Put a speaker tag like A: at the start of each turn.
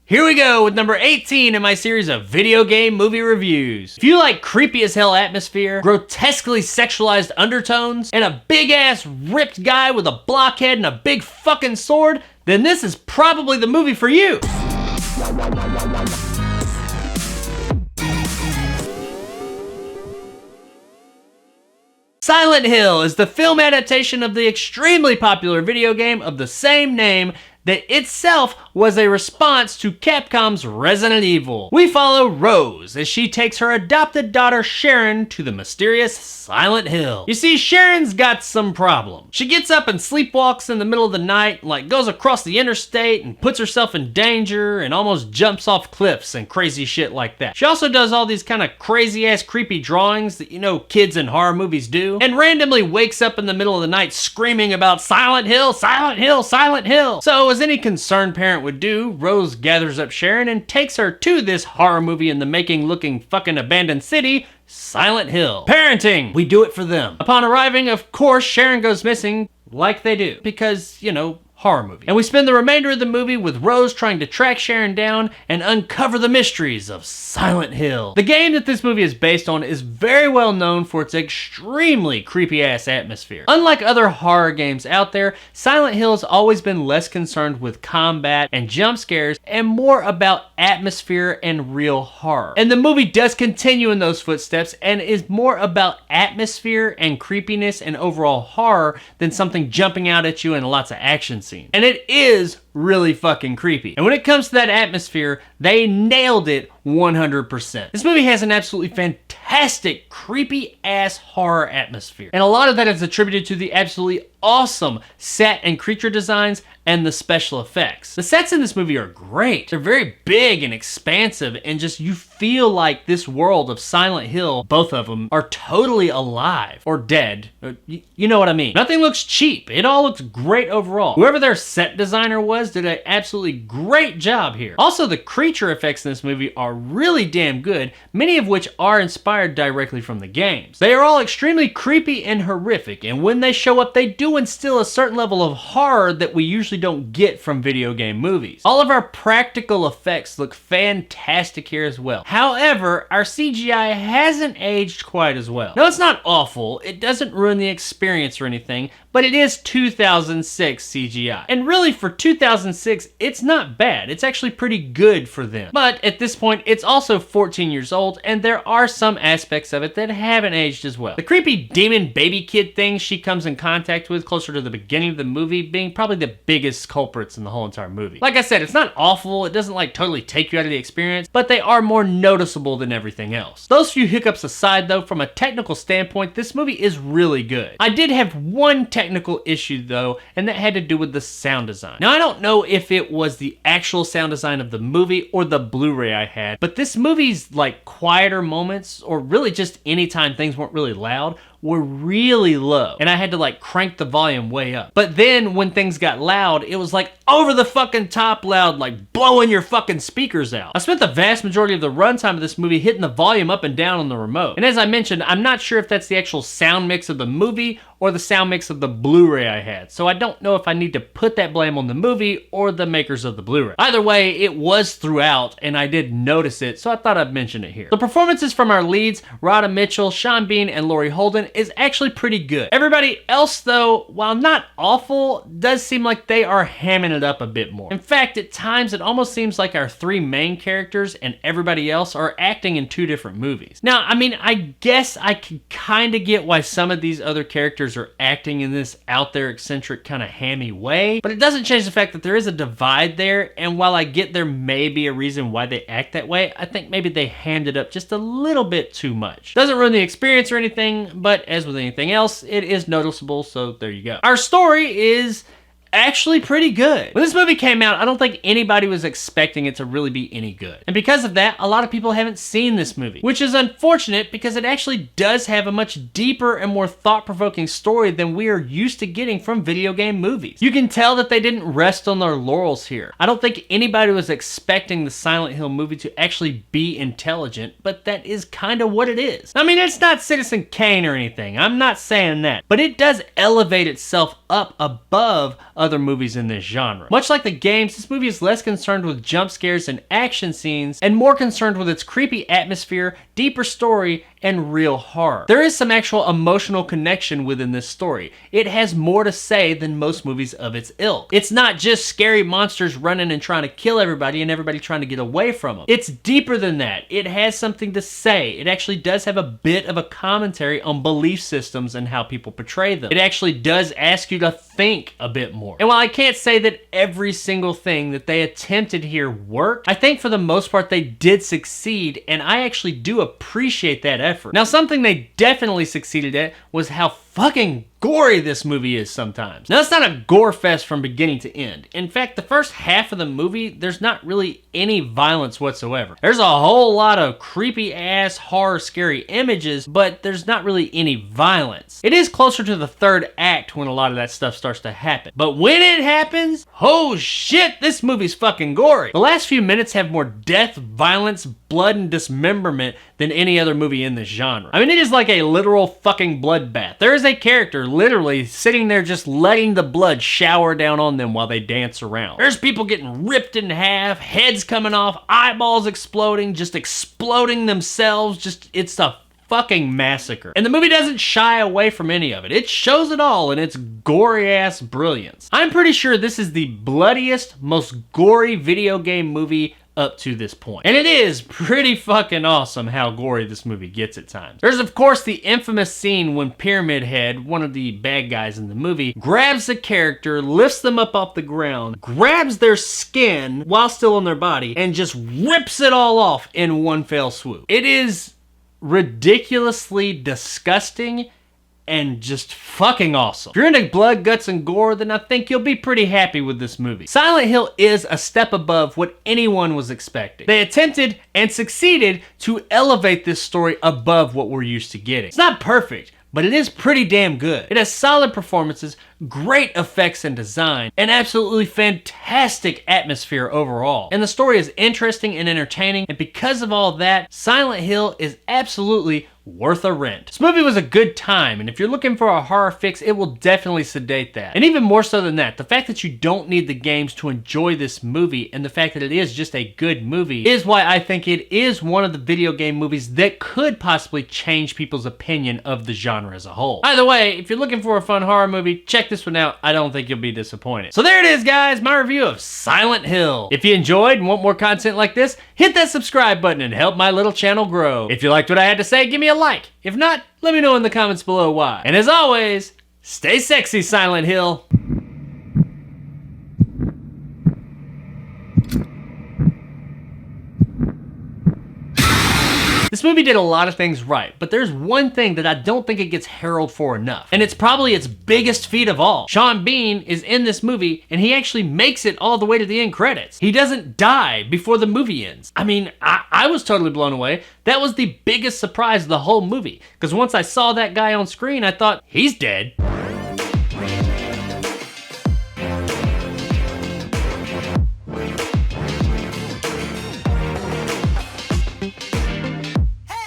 A: Here we go with number 18 in my series of video game movie reviews. If you like creepy as hell atmosphere, grotesquely sexualized undertones, and a big ass ripped guy with a blockhead and a big fucking sword, then this is probably the movie for you. Silent Hill is the film adaptation of the extremely popular video game of the same name that itself was a response to Capcom's Resident Evil. We follow Rose as she takes her adopted daughter Sharon to the mysterious Silent Hill. You see, Sharon's got some problems. She gets up and sleepwalks in the middle of the night, like goes across the interstate and puts herself in danger and almost jumps off cliffs and crazy shit like that. She also does all these kind of crazy ass creepy drawings that you know kids in horror movies do, and randomly wakes up in the middle of the night screaming about Silent Hill, Silent Hill, Silent Hill. So as any concerned parent would do, Rose gathers up Sharon and takes her to this horror movie in the making looking fucking abandoned city, Silent Hill. Parenting! We do it for them. Upon arriving, of course, Sharon goes missing, like they do. Because, you know, horror movie. And we spend the remainder of the movie with Rose trying to track Sharon down and uncover the mysteries of Silent Hill. The game that this movie is based on is very well known for its extremely creepy ass atmosphere. Unlike other horror games out there, Silent Hill has always been less concerned with combat and jump scares and more about atmosphere and real horror. And the movie does continue in those footsteps and is more about atmosphere and creepiness and overall horror than something jumping out at you and lots of action scenes. And it is really fucking creepy. And when it comes to that atmosphere, they nailed it 100%. This movie has an absolutely fantastic, creepy ass horror atmosphere. And a lot of that is attributed to the absolutely awesome set and creature designs and the special effects. The sets in this movie are great. They're very big and expansive and just you feel like this world of Silent Hill, both of them, are totally alive or dead. You know what I mean. Nothing looks cheap. It all looks great overall. Whoever their set designer was did an absolutely great job here. Also, the creature effects in this movie are really damn good, many of which are inspired directly from the games. They are all extremely creepy and horrific, and when they show up, they do instill a certain level of horror that we usually don't get from video game movies. All of our practical effects look fantastic here as well. However, our CGI hasn't aged quite as well. No, it's not awful. It doesn't ruin the experience or anything, but it is 2006 CGI. And really for 2006, it's not bad. It's actually pretty good for them. But at this point, it's also 14 years old, and there are some aspects of it that haven't aged as well. The creepy demon baby kid thing she comes in contact with closer to the beginning of the movie being probably the biggest culprits in the whole entire movie. Like I said, it's not awful. It doesn't like totally take you out of the experience, but they are more noticeable than everything else. Those few hiccups aside though, from a technical standpoint, this movie is really good. I did have one technical issue though, and that had to do with the sound design. Now I don't know if it was the actual sound design of the movie or the Blu-ray I had, but this movie's like quieter moments, or really just anytime things weren't really loud, were really low, and I had to like crank the volume way up. But then when things got loud, it was like over the fucking top loud, like blowing your fucking speakers out. I spent the vast majority of the runtime of this movie hitting the volume up and down on the remote. And as I mentioned, I'm not sure if that's the actual sound mix of the movie or the sound mix of the Blu-ray I had. So I don't know if I need to put that blame on the movie or the makers of the Blu-ray. Either way, it was throughout and I did notice it, so I thought I'd mention it here. The performances from our leads, Radha Mitchell, Sean Bean, and Laurie Holden, is actually pretty good. Everybody else though, while not awful, does seem like they are hamming it up a bit more. In fact, at times it almost seems like our three main characters and everybody else are acting in two different movies. Now, I mean, I guess I can kind of get why some of these other characters are acting in this out there eccentric kind of hammy way, but it doesn't change the fact that there is a divide there, and while I get there may be a reason why they act that way, I think maybe they hammed it up just a little bit too much. Doesn't ruin the experience or anything, but as with anything else, it is noticeable, so there you go. Our story is actually pretty good. When this movie came out, I don't think anybody was expecting it to really be any good. And because of that, a lot of people haven't seen this movie, which is unfortunate because it actually does have a much deeper and more thought-provoking story than we are used to getting from video game movies. You can tell that they didn't rest on their laurels here. I don't think anybody was expecting the Silent Hill movie to actually be intelligent, but that is kind of what it is. I mean, it's not Citizen Kane or anything. I'm not saying that, but it does elevate itself up above other movies in this genre. Much like the games, this movie is less concerned with jump scares and action scenes, and more concerned with its creepy atmosphere, deeper story, and real horror. There is some actual emotional connection within this story. It has more to say than most movies of its ilk. It's not just scary monsters running and trying to kill everybody and everybody trying to get away from them. It's deeper than that. It has something to say. It actually does have a bit of a commentary on belief systems and how people portray them. It actually does ask you to think a bit more. And while I can't say that every single thing that they attempted here worked, I think for the most part they did succeed, and I actually do appreciate that effort. Now, something they definitely succeeded at was how fucking gory this movie is sometimes. Now, it's not a gore fest from beginning to end. In fact, the first half of the movie, there's not really any violence whatsoever. There's a whole lot of creepy ass horror scary images, but there's not really any violence. It is closer to the third act when a lot of that stuff starts to happen. But when it happens, oh shit, this movie's fucking gory. The last few minutes have more death, violence, blood, and dismemberment than any other movie in this genre. I mean, it is like a literal fucking bloodbath. There is a character literally sitting there just letting the blood shower down on them while they dance around. There's people getting ripped in half, heads coming off, eyeballs exploding, just exploding themselves. It's a fucking massacre. And the movie doesn't shy away from any of it. It shows it all in its gory ass brilliance. I'm pretty sure this is the bloodiest, most gory video game movie up to this point. And it is pretty fucking awesome how gory this movie gets at times. There's of course the infamous scene when Pyramid Head, one of the bad guys in the movie, grabs a character, lifts them up off the ground, grabs their skin while still on their body, and just rips it all off in one fell swoop. It is ridiculously disgusting and just fucking awesome. If you're into blood, guts, and gore, then I think you'll be pretty happy with this movie. Silent Hill is a step above what anyone was expecting. They attempted and succeeded to elevate this story above what we're used to getting. It's not perfect, but it is pretty damn good. It has solid performances, great effects and design, and absolutely fantastic atmosphere overall. And the story is interesting and entertaining, and because of all that, Silent Hill is absolutely worth a rent. This movie was a good time, and if you're looking for a horror fix, it will definitely sedate that. And even more so than that, the fact that you don't need the games to enjoy this movie, and the fact that it is just a good movie, is why I think it is one of the video game movies that could possibly change people's opinion of the genre as a whole. Either way, if you're looking for a fun horror movie, check this one out. I don't think you'll be disappointed. So there it is, guys, my review of Silent Hill. If you enjoyed and want more content like this, hit that subscribe button and help my little channel grow. If you liked what I had to say, give me a like. If not, let me know in the comments below why. And as always, stay sexy, Silent Hill. This movie did a lot of things right, but there's one thing that I don't think it gets heralded for enough, and it's probably its biggest feat of all. Sean Bean is in this movie, and he actually makes it all the way to the end credits. He doesn't die before the movie ends. I mean, I was totally blown away. That was the biggest surprise of the whole movie, because once I saw that guy on screen, I thought, he's dead.